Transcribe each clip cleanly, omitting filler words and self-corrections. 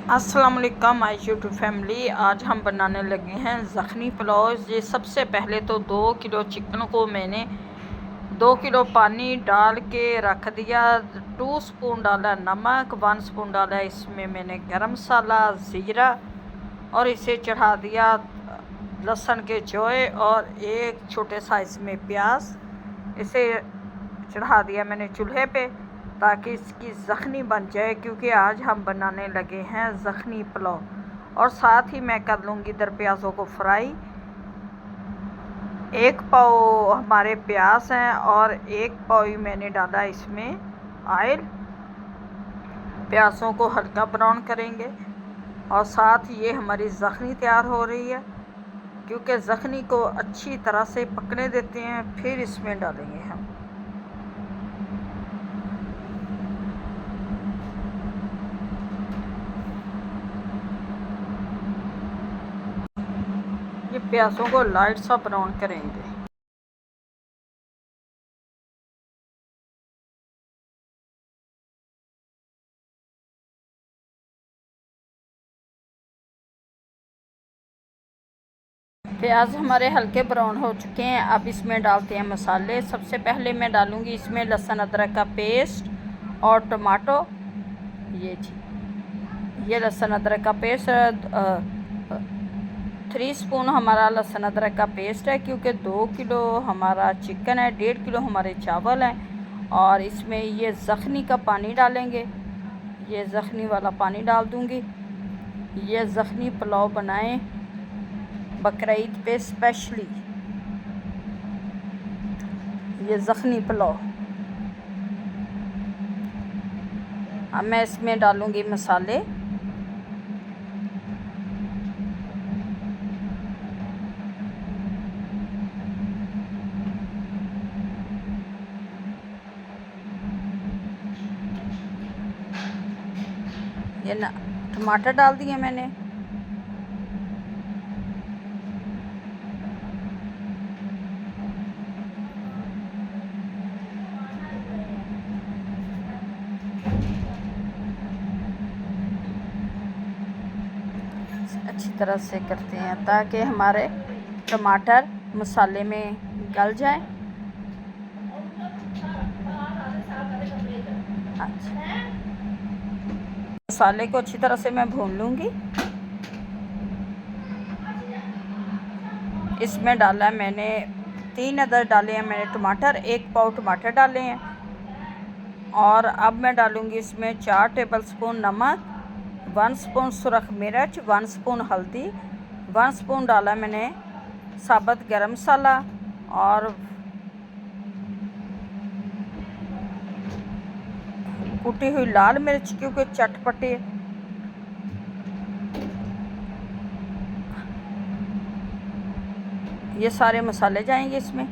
अस्सलाम वालेकुम my YouTube family. आज हम बनाने लगे हैं ज़ख़नी पुलाव। ये सबसे पहले तो 2 किलो चिकन को मैंने 2 किलो पानी डाल के रख दिया। 2 स्पून डाला नमक, 1 स्पून डाला इसमें मैंने गरम मसाला, ज़ीरा, और इसे चढ़ा दिया लहसुन के जोए और एक छोटे साइज़ में प्याज। इसे चढ़ा दिया मैंने चूल्हे पे ताकि इसकी ज़ख़नी बन जाए, क्योंकि आज हम बनाने लगे हैं ज़ख़नी पुलाव। और साथ ही मैं कर लूँगी इधर प्याज़ों को फ्राई। 1 पाव हमारे प्याज हैं और 1 पाव ही मैंने डाला इसमें ऑयल। प्याज़ों को हल्का ब्राउन करेंगे और साथ ये हमारी ज़ख़नी तैयार हो रही है, क्योंकि ज़ख़नी को अच्छी तरह से पकने देते हैं, फिर इसमें डालेंगे हम। ये प्याज़ों को लाइट सा ब्राउन करेंगे। प्याज हमारे हल्के ब्राउन हो चुके हैं। अब इसमें डालते हैं मसाले। सबसे पहले मैं डालूंगी इसमें लहसुन अदरक का पेस्ट और टमाटो। ये जी, ये लहसुन अदरक का पेस्ट 3 स्पून हमारा लहसुन अदरक का पेस्ट है, क्योंकि 2 किलो हमारा चिकन है, 1.5 किलो हमारे चावल हैं। और इसमें ये ज़ख़नी का पानी डालेंगे। ये ज़ख़नी वाला पानी डाल दूँगी। ये ज़ख़नी पुलाव बनाएं बकरीद पे स्पेशली, ये ज़ख़नी पुलाव। अब मैं इसमें डालूँगी मसाले। ये ना टमाटर डाल दिए मैंने। अच्छी तरह से करते हैं ताकि हमारे टमाटर मसाले में गल जाए। अच्छा, मसाले को अच्छी तरह से मैं भून लूँगी। इसमें डाला है मैंने 3 अदर डाले हैं मैंने टमाटर, 1 पाव टमाटर डाले हैं। और अब मैं डालूँगी इसमें 4 टेबलस्पून नमक, 1 स्पून सुरख मिर्च, 1 स्पून हल्दी, 1 स्पून डाला मैंने साबुत गरम मसाला और कुटी हुई लाल मिर्च, क्योंकि चटपटे। ये सारे मसाले जाएंगे इसमें।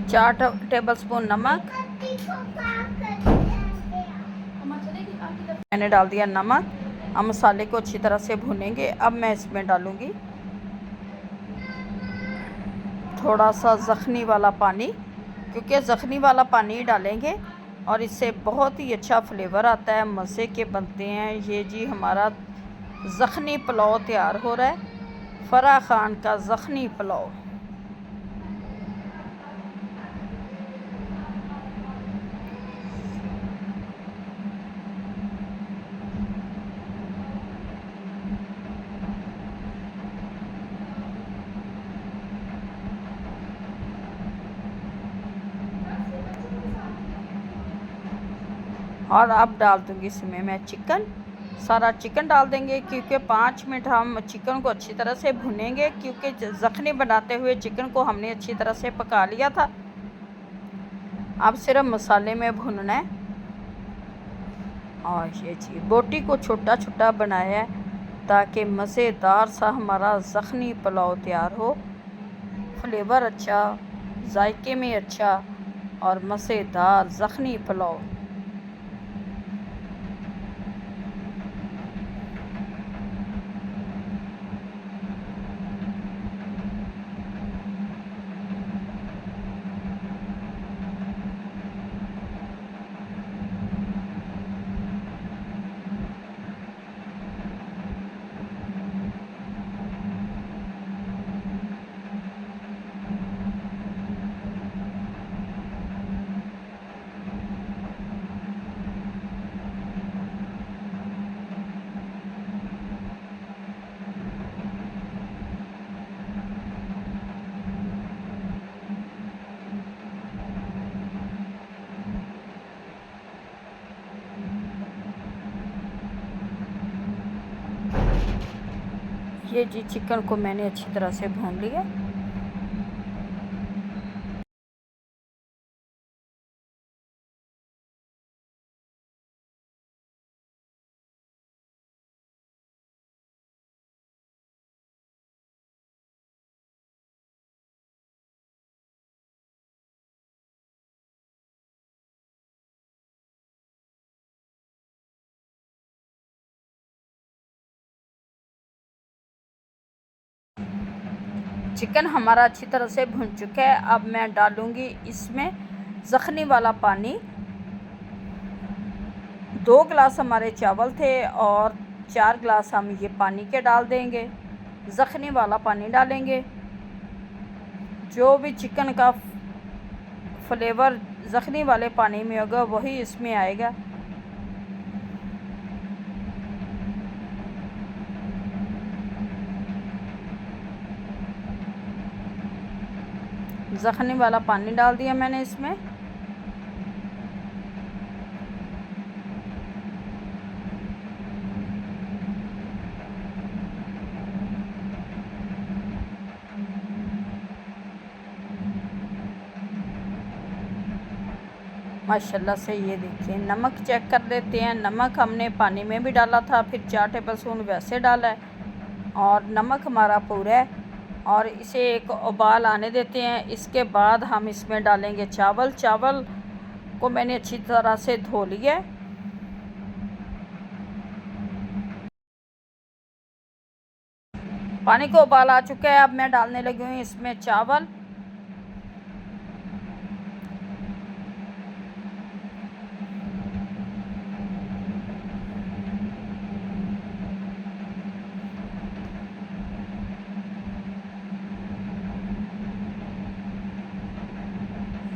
चार टेबलस्पून नमक मैंने डाल दिया नमक। अब मसाले को अच्छी तरह से भूनेंगे। अब मैं इसमें डालूँगी थोड़ा सा ज़ख़नी वाला पानी, क्योंकि ज़ख़नी वाला पानी डालेंगे और इससे बहुत ही अच्छा फ्लेवर आता है, मज़े के बनते हैं। ये जी हमारा ज़ख़नी पुलाव तैयार हो रहा है, फ़राह ख़ान का ज़ख़नी पुलाव। और अब डाल दूँगी इसमें मैं चिकन। सारा चिकन डाल देंगे, क्योंकि 5 मिनट हम चिकन को अच्छी तरह से भुनेंगे, क्योंकि ज़ख़नी बनाते हुए चिकन को हमने अच्छी तरह से पका लिया था। अब सिर्फ मसाले में भुनना है। और ये जी बोटी को छोटा छोटा बनाया है ताकि मज़ेदार सा हमारा ज़ख़नी पुलाव तैयार हो। फ्लेवर अच्छा, जायके में अच्छा और मज़ेदार ज़ख़नी पुलाव। ये जी चिकन को मैंने अच्छी तरह से भून लिया। चिकन हमारा अच्छी तरह से भुन चुका है। अब मैं डालूँगी इसमें ज़ख़नी वाला पानी। 2 गिलास हमारे चावल थे और 4 गिलास हम ये पानी के डाल देंगे। ज़ख़नी वाला पानी डालेंगे। जो भी चिकन का फ्लेवर ज़ख़नी वाले पानी में होगा वही इसमें आएगा। ज़ख़नी वाला पानी डाल दिया मैंने इसमें। माशाल्लाह से ये देखिए, नमक चेक कर लेते हैं। नमक हमने पानी में भी डाला था, फिर 4 टेबल स्पून वैसे डाला है और नमक हमारा पूरा है। और इसे एक उबाल आने देते हैं। इसके बाद हम इसमें डालेंगे चावल। चावल को मैंने अच्छी तरह से धो लिया है। पानी को उबाल आ चुका है। अब मैं डालने लगी हूँ इसमें चावल।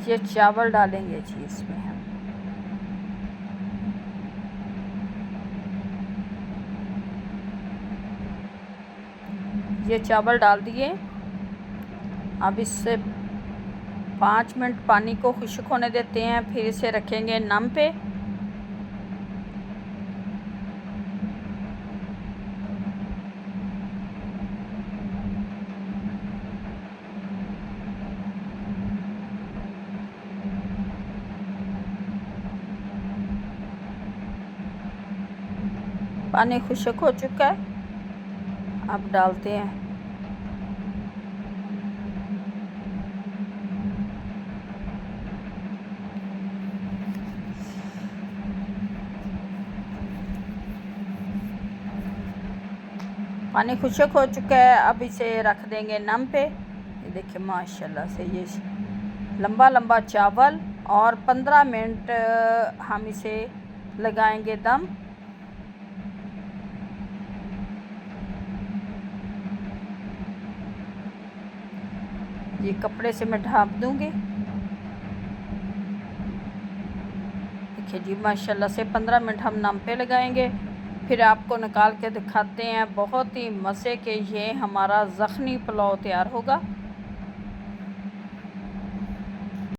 ये चावल डालेंगे जी इसमें हम। ये चावल डाल दिए। अब इससे 5 मिनट पानी को खुश्क होने देते हैं, फिर इसे रखेंगे नम पे। पानी खुश्क हो चुका है। अब डालते हैं पानी खुश्क हो चुका है। अब इसे रख देंगे नम पे। ये देखिए माशाल्लाह से ये लंबा लंबा चावल। और 15 मिनट हम इसे लगाएंगे दम। ये कपड़े से मैं ढाँप दूँगी। देखिए जी माशाल्लाह से 15 मिनट हम नम पे लगाएंगे। फिर आपको निकाल के दिखाते हैं। बहुत ही मज़े के ये हमारा ज़ख़नी पुलाव तैयार होगा।